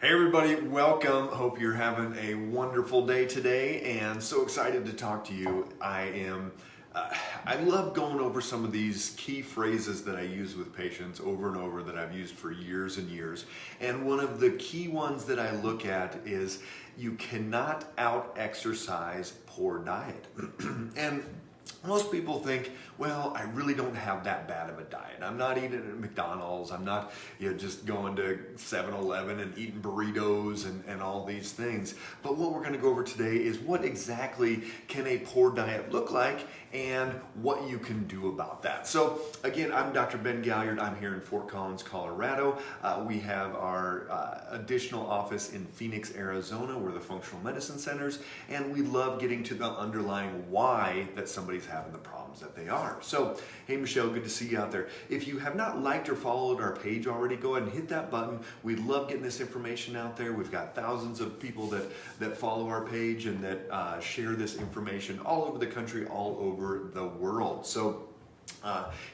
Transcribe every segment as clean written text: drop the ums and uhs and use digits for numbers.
Hey everybody, welcome. Hope you're having a wonderful day today and so excited to talk to you. I love going over some of these key phrases that I use with patients over and over that I've used for years and years. And one of the key ones that I look at is you cannot out-exercise poor diet. And most people think, well, I really don't have that bad of a diet. I'm not eating at McDonald's. I'm not just going to 7-Eleven and eating burritos and all these things. But what we're going to go over today is what exactly can a poor diet look like and what you can do about that. So again, I'm Dr. Ben Galliard. I'm here in Fort Collins, Colorado. We have our additional office in Phoenix, Arizona. We're the functional medicine centers, and we love getting to the underlying why that somebody's having the problems that they are. So, hey Michelle, good to see you out there. If you have not liked or followed our page already, go ahead and hit that button. We love getting this information out there. We've got thousands of people that follow our page and that share this information all over the country, all over the world. So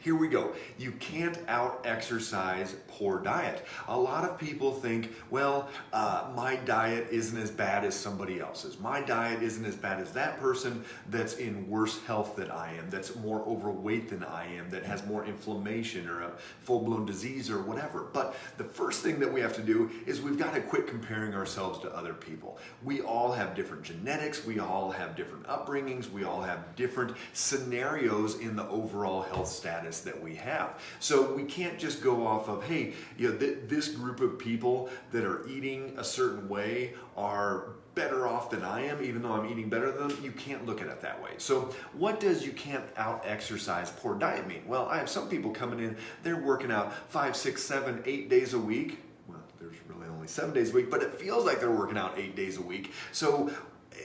here we go. You can't out-exercise poor diet. A lot of people think, well, my diet isn't as bad as somebody else's. My diet isn't as bad as that person that's in worse health than I am, that's more overweight than I am, that has more inflammation or a full-blown disease or whatever. But the first thing that we have to do is we've got to quit comparing ourselves to other people. We all have different genetics. We all have different upbringings. We all have different scenarios in the overall health status that we have. So we can't just go off of, hey, this group of people that are eating a certain way are better off than I am, even though I'm eating better than them. You can't look at it that way. So what does you can't out-exercise poor diet mean? Well, I have some people coming in, they're working out 5, 6, 7, 8 days a week. Well, there's really only 7 days a week, but it feels like they're working out 8 days a week. So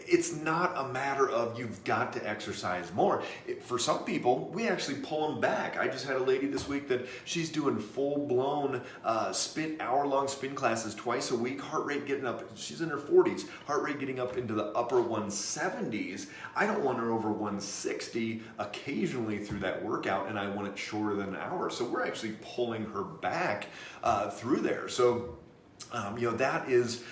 it's not a matter of you've got to exercise more. For some people, we actually pull them back. I just had a lady this week that she's doing full-blown hour-long spin classes twice a week, heart rate getting up, she's in her 40s, heart rate getting up into the upper 170s. I don't want her over 160 occasionally through that workout, and I want it shorter than an hour. So we're actually pulling her back through there. So that is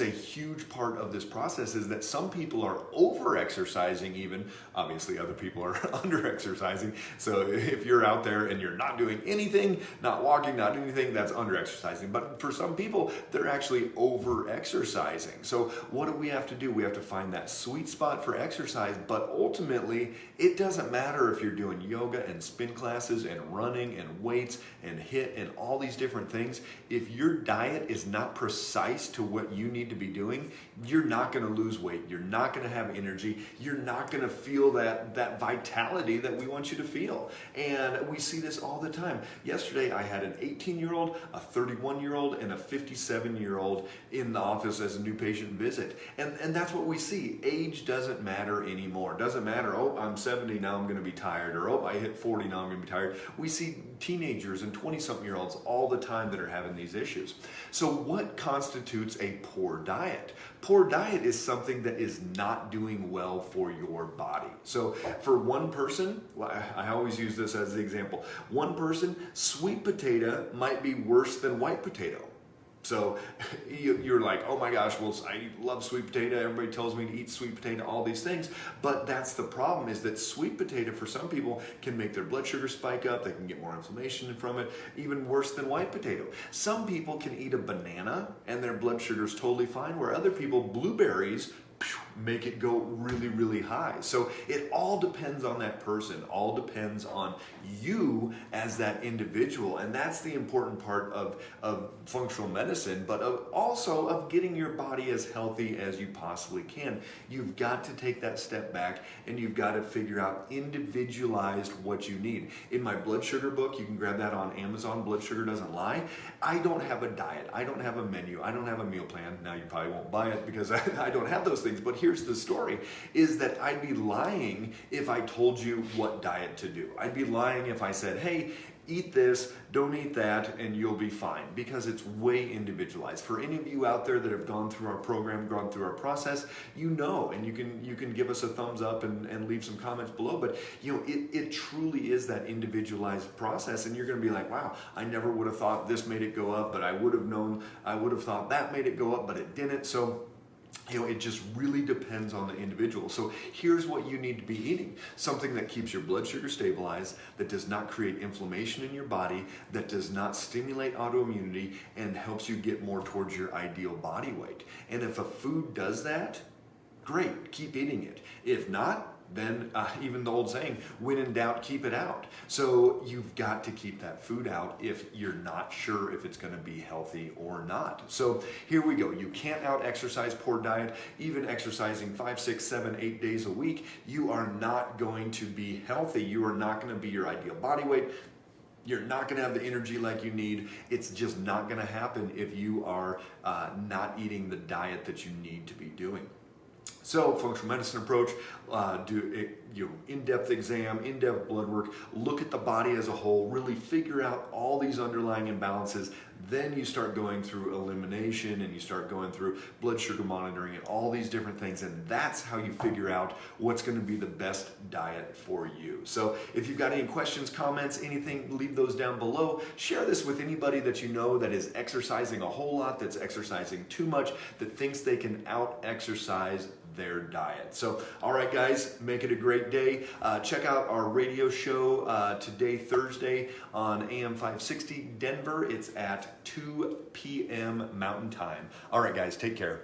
a huge part of this process, is that some people are over-exercising even. Obviously, other people are under-exercising. So if you're out there and you're not doing anything, not walking, not doing anything, that's under-exercising. But for some people, they're actually over-exercising. So what do we have to do? We have to find that sweet spot for exercise, but ultimately, it doesn't matter if you're doing yoga and spin classes and running and weights and HIIT and all these different things. If your diet is not precise to what you need to be doing, you're not going to lose weight. You're not going to have energy. You're not going to feel that vitality that we want you to feel. And we see this all the time. Yesterday, I had an 18-year-old, a 31-year-old, and a 57-year-old in the office as a new patient visit. And that's what we see. Age doesn't matter anymore. It doesn't matter, oh, I'm 70, now I'm going to be tired, or oh, I hit 40, now I'm going to be tired. We see teenagers and 20-something-year-olds all the time that are having these issues. So what constitutes a poor diet? Poor diet is something that is not doing well for your body. So for one person, I always use this as the example, one person, sweet potato might be worse than white potato. So you're like, oh my gosh, well, I love sweet potato. Everybody tells me to eat sweet potato, all these things. But that's the problem, is that sweet potato for some people can make their blood sugar spike up. They can get more inflammation from it, even worse than white potato. Some people can eat a banana and their blood sugar is totally fine, where other people, blueberries, make it go really, really high. So it all depends on that person, all depends on you as that individual. And that's the important part of functional medicine, but also of getting your body as healthy as you possibly can. You've got to take that step back and you've got to figure out individualized what you need. In my blood sugar book, you can grab that on Amazon, Blood Sugar Doesn't Lie. I don't have a diet. I don't have a menu. I don't have a meal plan. Now you probably won't buy it because I don't have those things, but here's the story, is that I'd be lying if I told you what diet to do. I'd be lying if I said, hey, eat this, don't eat that, and you'll be fine, because it's way individualized. For any of you out there that have gone through our program, gone through our process, you know, and you can give us a thumbs up and leave some comments below, but it truly is that individualized process, and you're going to be like, wow, I never would have thought this made it go up, but I would have thought that made it go up, but it didn't. So it just really depends on the individual. So here's what you need to be eating. Something that keeps your blood sugar stabilized, that does not create inflammation in your body, that does not stimulate autoimmunity, and helps you get more towards your ideal body weight. And if a food does that, great, keep eating it. If not, then even the old saying, when in doubt, keep it out. So you've got to keep that food out if you're not sure if it's going to be healthy or not. So here we go. You can't out exercise poor diet. Even exercising 5, 6, 7, 8 days a week, you are not going to be healthy. You are not going to be your ideal body weight. You're not going to have the energy like you need. It's just not going to happen if you are not eating the diet that you need to be doing. So, functional medicine approach, do in-depth exam, in-depth blood work, look at the body as a whole, really figure out all these underlying imbalances. Then you start going through elimination, and you start going through blood sugar monitoring and all these different things, and that's how you figure out what's going to be the best diet for you. So if you've got any questions, comments, anything, leave those down below. Share this with anybody that you know that is exercising a whole lot, that's exercising too much, that thinks they can out-exercise their diet. So, all right, guys, make it a great day. Check out our radio show today, Thursday, on AM 560 Denver. It's at 2 p.m. Mountain Time. All right, guys, take care.